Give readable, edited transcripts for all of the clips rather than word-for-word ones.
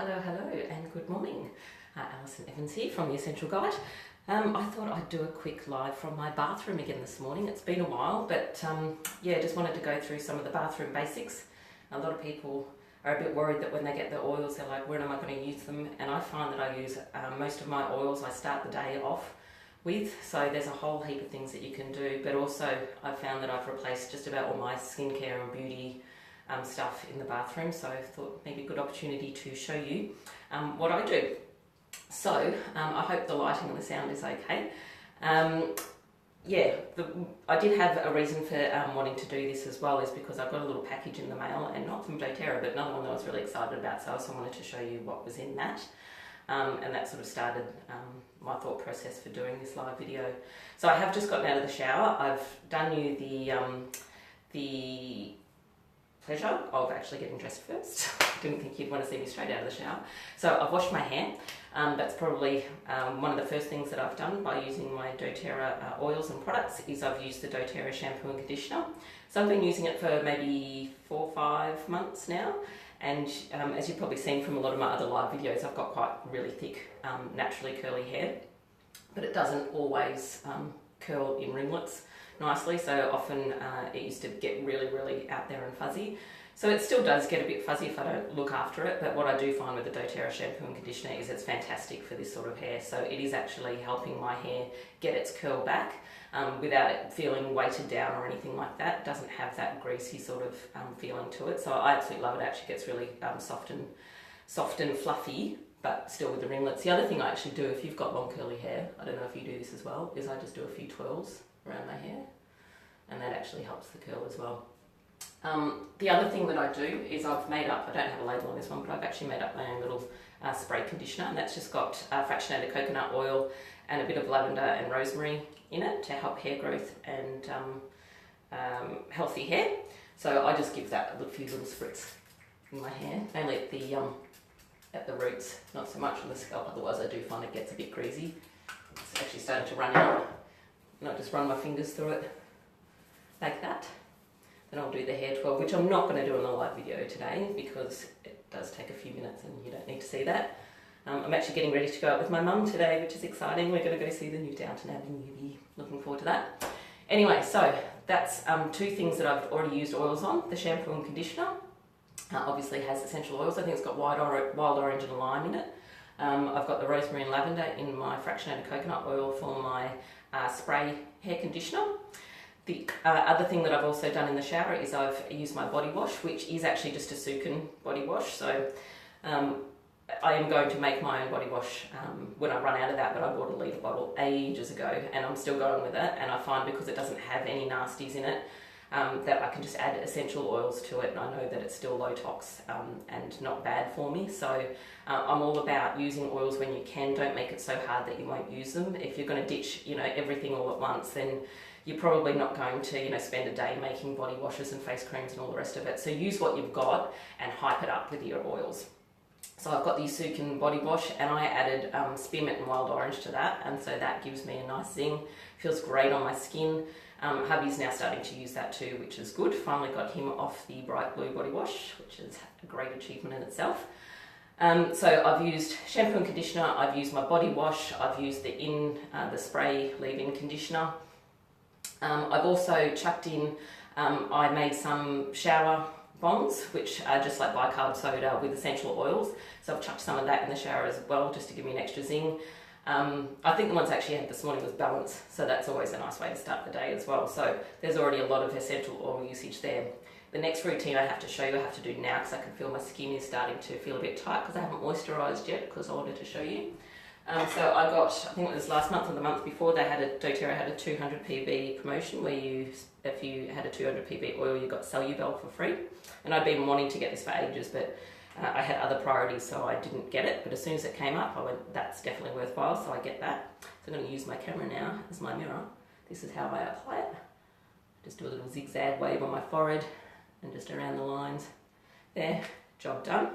Hello, and good morning. Alison Evans here from The Essential Guide. I thought I'd do a quick live from my bathroom again this morning. It's been a while, but yeah, just wanted to go through some of the bathroom basics. A lot of people are a bit worried that when they get the oils, they're like, when am I going to use them? And I find that I use most of my oils, I start the day off with, so there's a whole heap of things that you can do, but also I've found that I've replaced just about all my skincare and beauty stuff in the bathroom, so I thought maybe a good opportunity to show you what I do. So I hope the lighting and the sound is okay. Yeah, I did have a reason for wanting to do this as well, is because I got a little package in the mail, and not from dōTERRA, but another one that I was really excited about, so I also wanted to show you what was in that. And that sort of started my thought process for doing this live video. So I have just gotten out of the shower. I've done you the pleasure of actually getting dressed first. Didn't think you'd want to see me straight out of the shower. So I've washed my hair. That's probably one of the first things that I've done by using my dōTERRA oils and products, is I've used the dōTERRA shampoo and conditioner. So I've been using it for maybe 4 or 5 months now. And as you've probably seen from a lot of my other live videos, I've got quite really thick, naturally curly hair, but it doesn't always curl in ringlets nicely, so often it used to get really out there and fuzzy. So it still does get a bit fuzzy if I don't look after it, but what I do find with the dōTERRA shampoo and conditioner is it's fantastic for this sort of hair. So it is actually helping my hair get its curl back without it feeling weighted down or anything like that. It doesn't have that greasy sort of feeling to it, so I absolutely love it. It actually gets really soft and fluffy, but still with the ringlets. The other thing I actually do, if you've got long curly hair, I don't know if you do this as well, is I just do a few twirls around my hair, and that actually helps the curl as well. The other thing that I do is I've made up, I don't have a label on this one, but I've actually made up my own little spray conditioner, and that's just got fractionated coconut oil and a bit of lavender and rosemary in it to help hair growth and healthy hair. So I just give that a few little spritz in my hair, mainly at the roots, not so much on the scalp, otherwise I do find it gets a bit greasy. It's actually starting to run out, and I just run my fingers through it like that. Then I'll do the hair twirl, which I'm not going to do in a live video today because it does take a few minutes and you don't need to see that. I'm actually getting ready to go out with my mum today, which is exciting. We're going to go see the new Downton Abbey movie. Looking forward to that. Anyway, so that's 2 things that I've already used oils on. The shampoo and conditioner obviously has essential oils. I think it's got wild orange and lime in it. I've got the rosemary and lavender in my fractionated coconut oil for my spray hair conditioner. The other thing that I've also done in the shower is I've used my body wash, which is actually just a Sukin body wash. So I am going to make my own body wash when I run out of that, but I bought a litre bottle ages ago and I'm still going with it. And I find because it doesn't have any nasties in it, that I can just add essential oils to it, and I know that it's still low tox and not bad for me. So I'm all about using oils when you can. Don't make it so hard that you won't use them. If you're going to ditch, everything all at once, then you're probably not going to, spend a day making body washes and face creams and all the rest of it. So use what you've got and hype it up with your oils. So I've got the Sukin body wash, and I added spearmint and wild orange to that, and so that gives me a nice zing. Feels great on my skin. Hubby's now starting to use that too, which is good. Finally got him off the bright blue body wash, which is a great achievement in itself. So I've used shampoo and conditioner, I've used my body wash, I've used the spray leave-in conditioner. I've also chucked in, I made some shower bombs, which are just like bicarb soda with essential oils. So I've chucked some of that in the shower as well, just to give me an extra zing. I think the ones I actually had this morning was Balance, so that's always a nice way to start the day as well. So there's already a lot of essential oil usage there. The next routine I have to show you, I have to do now because I can feel my skin is starting to feel a bit tight because I haven't moisturised yet, because I wanted to show you. So I got, I think it was last month or the month before, dōTERRA had a 200 PB promotion where if you had a 200 PB oil, you got Celubel for free. And I'd been wanting to get this for ages, but I had other priorities, so I didn't get it. But as soon as it came up, I went, that's definitely worthwhile, so I get that. So I'm going to use my camera now as my mirror. This is how I apply it. Just do a little zigzag wave on my forehead and just around the lines. There, job done.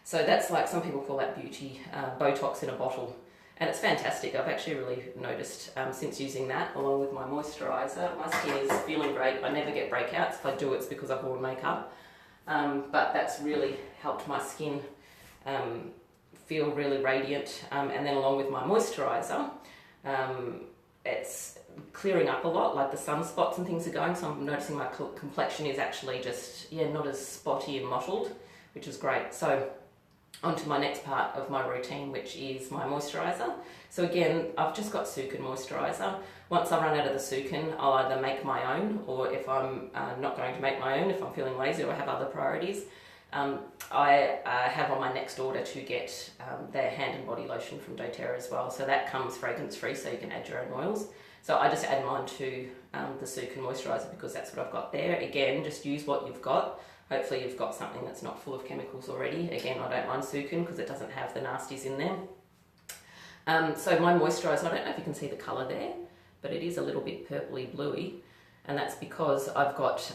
So that's like, some people call that beauty Botox in a bottle, and it's fantastic. I've actually really noticed since using that along with my moisturiser, my skin is feeling great. I never get breakouts. If I do, it's because I've worn makeup, but that's really helped my skin feel really radiant, and then along with my moisturiser, it's clearing up a lot, like the sunspots and things are going, so I'm noticing my complexion is actually just, not as spotty and mottled, which is great. So on to my next part of my routine, which is my moisturiser. So again, I've just got Sukin moisturiser. Once I run out of the Sukin, I'll either make my own, or if I'm not going to make my own, if I'm feeling lazy or I have other priorities, I have on my next order to get their hand and body lotion from dōTERRA as well. So that comes fragrance free, so you can add your own oils. So I just add mine to the Sukin moisturiser because that's what I've got there. Again, just use what you've got. Hopefully you've got something that's not full of chemicals already. Again, I don't mind Sukin because it doesn't have the nasties in there. So my moisturiser, I don't know if you can see the colour there, but it is a little bit purpley bluey, and that's because I've got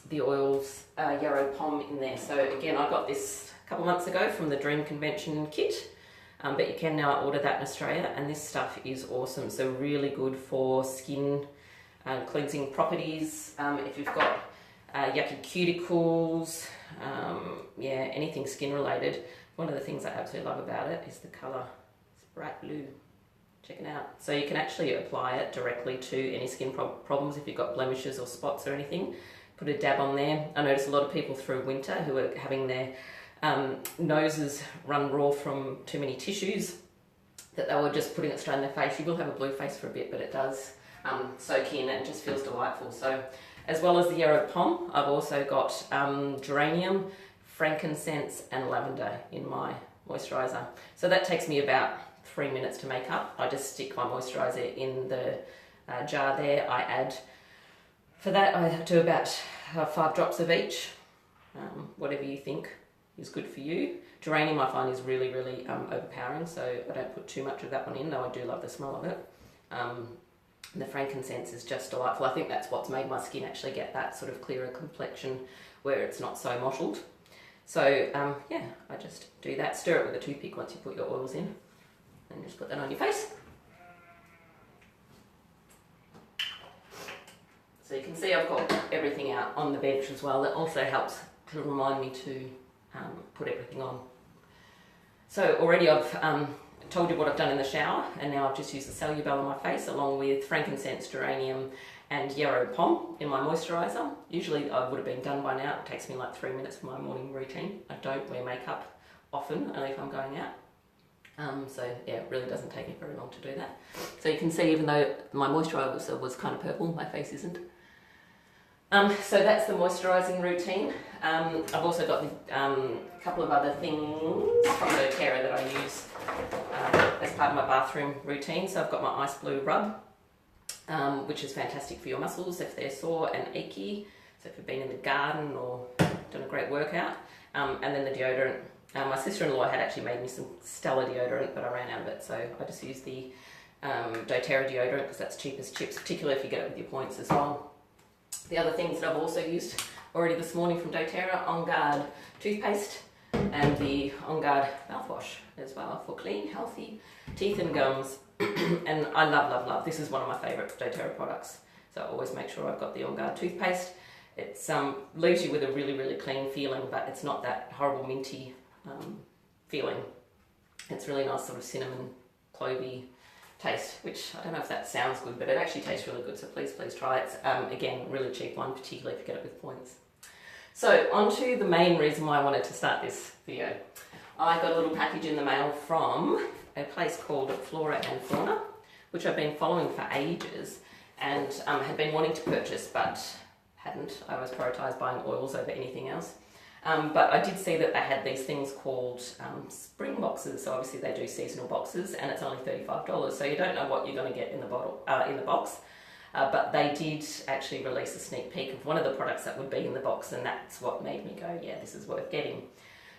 the oils Yarrow Pom in there. So again, I got this a couple months ago from the Dream Convention kit, but you can now order that in Australia, and this stuff is awesome. So really good for skin cleansing properties. If you've got yucky cuticles, anything skin related. One of the things I absolutely love about it is the colour. It's bright blue. Check it out. So you can actually apply it directly to any skin problems if you've got blemishes or spots or anything. Put a dab on there. I notice a lot of people through winter who are having their noses run raw from too many tissues, that they were just putting it straight in their face. You will have a blue face for a bit, but it does soak in and it just feels delightful. So as well as the Yarrow Pom, I've also got geranium, frankincense and lavender in my moisturiser. So that takes me about 3 minutes to make up. I just stick my moisturiser in the jar there. I add, for that I do about 5 drops of each, whatever you think is good for you. Geranium I find is really, really overpowering, so I don't put too much of that one in, though I do love the smell of it. The frankincense is just delightful. I think that's what's made my skin actually get that sort of clearer complexion where it's not so mottled. So I just do that. Stir it with a toothpick once you put your oils in, and just put that on your face. So you can see I've got everything out on the bench as well. That also helps to remind me to put everything on. So already I've told you what I've done in the shower, and now I've just used the Celubel on my face along with frankincense, geranium and Yarrow Pom in my moisturiser. Usually I would have been done by now. It takes me like 3 minutes for my morning routine. I don't wear makeup often, only if I'm going out. It really doesn't take me very long to do that. So you can see, even though my moisturiser was kind of purple, my face isn't. So that's the moisturising routine. I've also got a couple of other things from dōTERRA that I use as part of my bathroom routine. So I've got my Ice Blue Rub, which is fantastic for your muscles if they're sore and achy. So if you've been in the garden or done a great workout. And then the deodorant. My sister-in-law had actually made me some Stella deodorant, but I ran out of it. So I just use the dōTERRA deodorant because that's cheap as chips, particularly if you get it with your points as well. The other things that I've also used already this morning from dōTERRA, On Guard toothpaste and the On Guard mouthwash as well for clean, healthy teeth and gums. And I love, this is one of my favourite dōTERRA products. So I always make sure I've got the On Guard toothpaste. It leaves you with a really, really clean feeling, but it's not that horrible minty feeling. It's really nice sort of cinnamon, clovey taste, which I don't know if that sounds good, but it actually tastes really good, so please try it. Again, really cheap one, particularly if you get it with points. So on to the main reason why I wanted to start this video. I got a little package in the mail from a place called Flora and Fauna, which I've been following for ages and had been wanting to purchase but hadn't. I always prioritised buying oils over anything else. But I did see that they had these things called spring boxes. So obviously they do seasonal boxes, and it's only $35. So you don't know what you're going to get in the box. But they did actually release a sneak peek of one of the products that would be in the box, and that's what made me go, yeah, this is worth getting.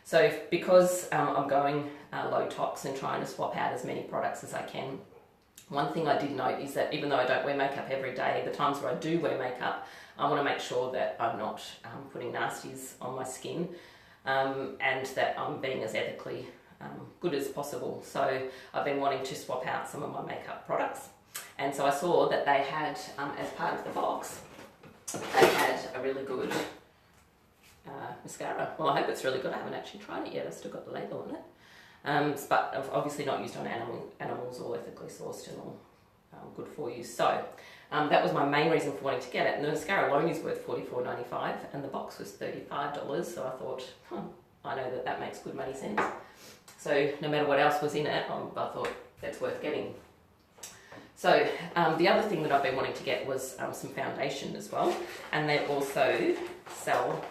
So because I'm going low tox and trying to swap out as many products as I can, one thing I did note is that even though I don't wear makeup every day, the times where I do wear makeup, I want to make sure that I'm not putting nasties on my skin and that I'm being as ethically good as possible. So I've been wanting to swap out some of my makeup products, and so I saw that they had, as part of the box, they had a really good mascara. Well, I hope it's really good. I haven't actually tried it yet. I've still got the label on it. But I've obviously not used on animals, all ethically sourced and all good for you. So that was my main reason for wanting to get it. And the mascara alone is worth $44.95 and the box was $35. So I thought, I know that makes good money sense. So no matter what else was in it, I thought that's worth getting. So the other thing that I've been wanting to get was some foundation as well. And they also sell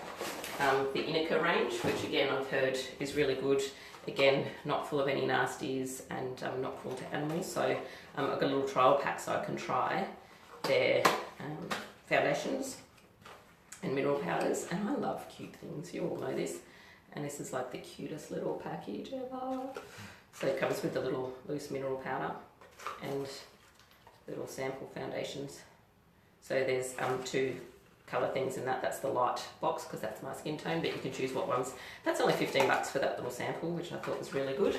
the Inica range, which again I've heard is really good. Again, not full of any nasties and not cruel to animals. So I've got a little trial pack so I can try their foundations and mineral powders. And I love cute things, you all know this. And this is like the cutest little package ever. So it comes with the little loose mineral powder and little sample foundations. So there's 2 colour things in that. That's the light box because that's my skin tone, but you can choose what ones. That's only $15 for that little sample, which I thought was really good.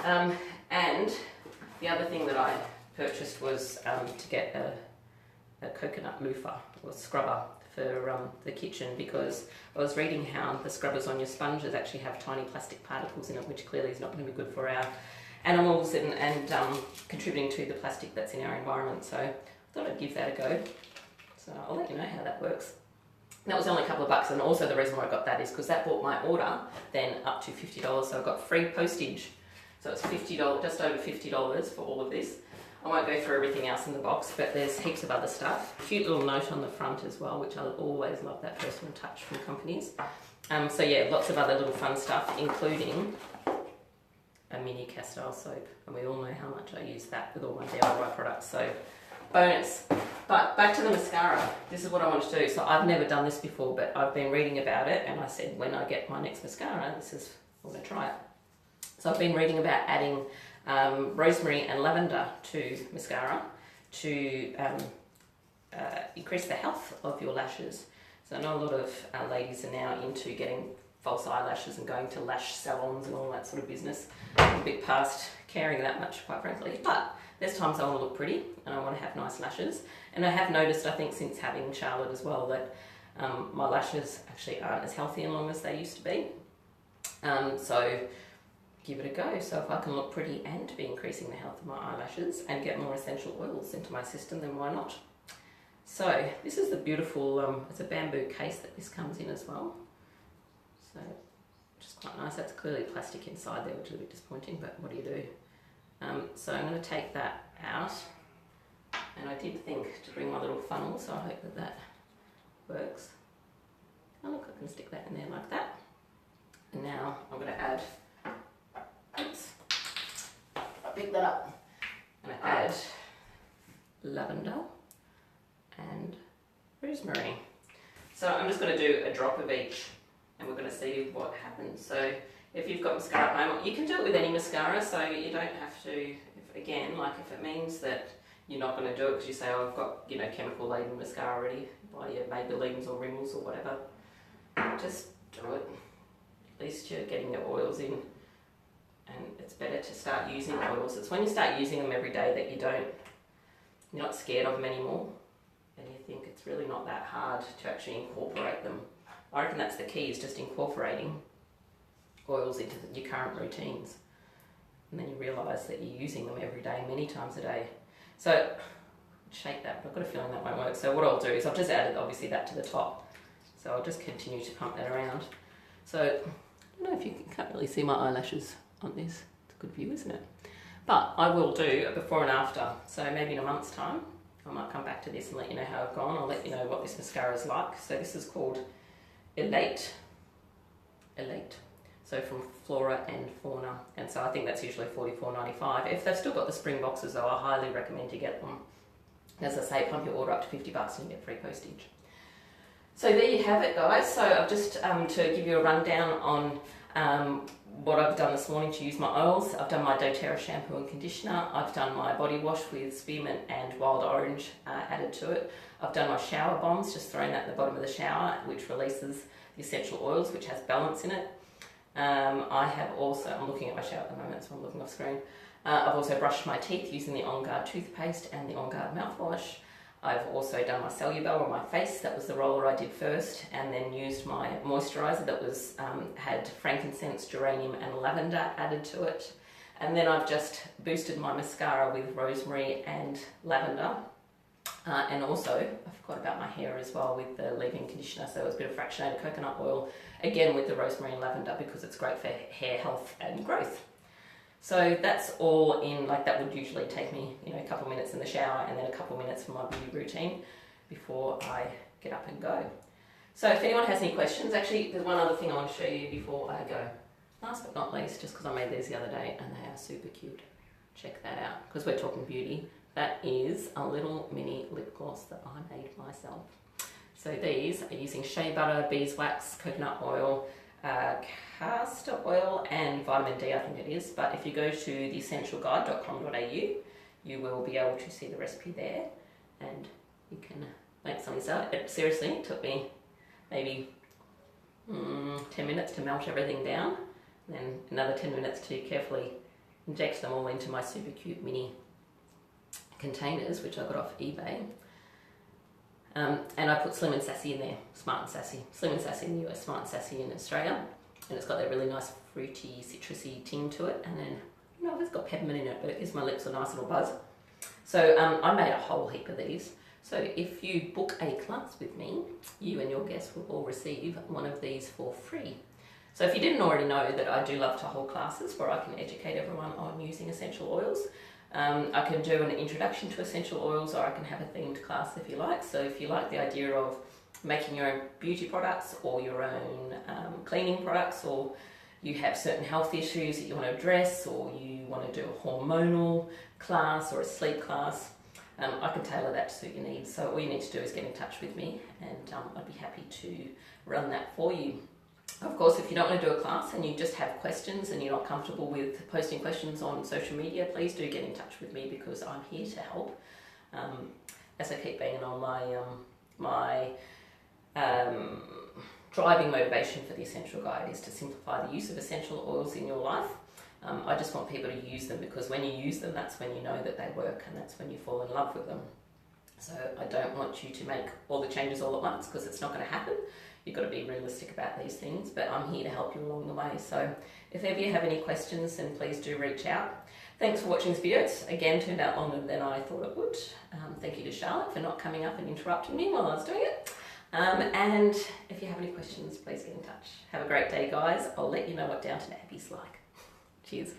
And the other thing that I purchased was to get a coconut loofah or scrubber for the kitchen, because I was reading how the scrubbers on your sponges actually have tiny plastic particles in it, which clearly is not going to be good for our animals and contributing to the plastic that's in our environment. So I thought I'd give that a go. So I'll let you know how that works. That was only a couple of bucks, and also the reason why I got that is because that brought my order then up to $50, so I got free postage. So it's $50, just over $50 for all of this. I won't go through everything else in the box, but there's heaps of other stuff. Cute little note on the front as well, which I always love that personal touch from companies. So yeah, lots of other little fun stuff, including a mini Castile soap, and we all know how much I use that with all my DIY products, so bonus. But back to the mascara. This is what I want to do. So I've never done this before, but I've been reading about it, and I said when I get my next mascara, I'm going to try it. So I've been reading about adding rosemary and lavender to mascara to increase the health of your lashes. So I know a lot of ladies are now into getting false eyelashes and going to lash salons and all that sort of business. I'm a bit past caring that much, quite frankly, but there's times I want to look pretty and I want to have nice lashes. And I have noticed, I think since having Charlotte as well, that my lashes actually aren't as healthy and long as they used to be. So give it a go. So if I can look pretty and be increasing the health of my eyelashes and get more essential oils into my system, then why not? So this is the beautiful, it's a bamboo case that this comes in as well. So, which is quite nice. That's clearly plastic inside there, which is a bit disappointing, but what do you do? So I'm going to take that out, and I did think to bring my little funnel, so I hope that that works. Oh look, I can stick that in there like that. And now I'm going to add, oops, pick that up. I'm going to add lavender and rosemary. So I'm just going to do a drop of each, and we're going to see what happens. So if you've got mascara at home, you can do it with any mascara, so you don't have to, if it means that you're not going to do it because you say, oh, I've got, chemical laden mascara already, buy your Maybellines or Rimmels or whatever, just do it. At least you're getting your oils in, and it's better to start using oils. It's when you start using them every day that you're not scared of them anymore, and you think it's really not that hard to actually incorporate them. I reckon that's the key, is just incorporating oils into your current routines, and then you realise that you're using them every day, many times a day. So shake that, but I've got a feeling that won't work. So what I'll do is I've just added obviously that to the top, so I'll just continue to pump that around. So I don't know if you can't really see my eyelashes on this. It's a good view, isn't it? But I will do a before and after, so maybe in a month's time I might come back to this and let you know how I've gone. I'll let you know what this mascara is like. So this is called Elate. So from Flora and Fauna, and so I think that's usually $44.95. If they've still got the spring boxes though, I highly recommend you get them. As I say, pump your order up to $50 and you get free postage. So there you have it, guys. So I've just to give you a rundown on what I've done this morning to use my oils. I've done my dōTERRA shampoo and conditioner. I've done my body wash with spearmint and wild orange added to it. I've done my shower bombs, just throwing that at the bottom of the shower, which releases the essential oils, which has balance in it. I have also, I'm looking at my shower at the moment, so I'm looking off screen. I've also brushed my teeth using the On Guard toothpaste and the On Guard mouthwash. I've also done my Cellubel on my face. That was the roller I did first, and then used my moisturiser that was had frankincense, geranium and lavender added to it. And then I've just boosted my mascara with rosemary and lavender. And also, I forgot about my hair as well with the leave-in conditioner, so it was a bit of fractionated coconut oil, again with the rosemary and lavender because it's great for hair health and growth. So that's all in, like that would usually take me, you know, a couple of minutes in the shower and then a couple of minutes for my beauty routine before I get up and go. So if anyone has any questions, actually there's one other thing I want to show you before I go. Last but not least, just because I made these the other day and they are super cute. Check that out, because we're talking beauty. That is a little mini lip gloss that I made myself. So these are using shea butter, beeswax, coconut oil, castor oil and vitamin D, I think it is. But if you go to theessentialguide.com.au, you will be able to see the recipe there and you can make some yourself. It seriously took me maybe 10 minutes to melt everything down, then another 10 minutes to carefully inject them all into my super cute mini containers, which I got off eBay. And I put Slim and Sassy in there, Smart and Sassy. Slim and Sassy in the US, Smart and Sassy in Australia. And it's got that really nice fruity, citrusy ting to it. And then, you know, it's got peppermint in it, but it gives my lips a nice little buzz. So I made a whole heap of these. So if you book a class with me, you and your guests will all receive one of these for free. So if you didn't already know that I do love to hold classes where I can educate everyone on using essential oils. I can do an introduction to essential oils, or I can have a themed class if you like. So if you like the idea of making your own beauty products or your own cleaning products, or you have certain health issues that you want to address, or you want to do a hormonal class or a sleep class, I can tailor that to suit your needs. So all you need to do is get in touch with me and I'd be happy to run that for you. Of course, if you don't want to do a class and you just have questions and you're not comfortable with posting questions on social media, please do get in touch with me because I'm here to help. As I keep banging on my driving motivation for the Essential Guide is to simplify the use of essential oils in your life. I just want people to use them because when you use them, that's when you know that they work and that's when you fall in love with them. So I don't want you to make all the changes all at once because it's not going to happen. You've got to be realistic about these things, but I'm here to help you along the way. So if ever you have any questions, then please do reach out. Thanks for watching this video. It's again turned out longer than I thought it would. Thank you to Charlotte for not coming up and interrupting me while I was doing it. And if you have any questions, please get in touch. Have a great day, guys. I'll let you know what Downton Abbey's like. Cheers.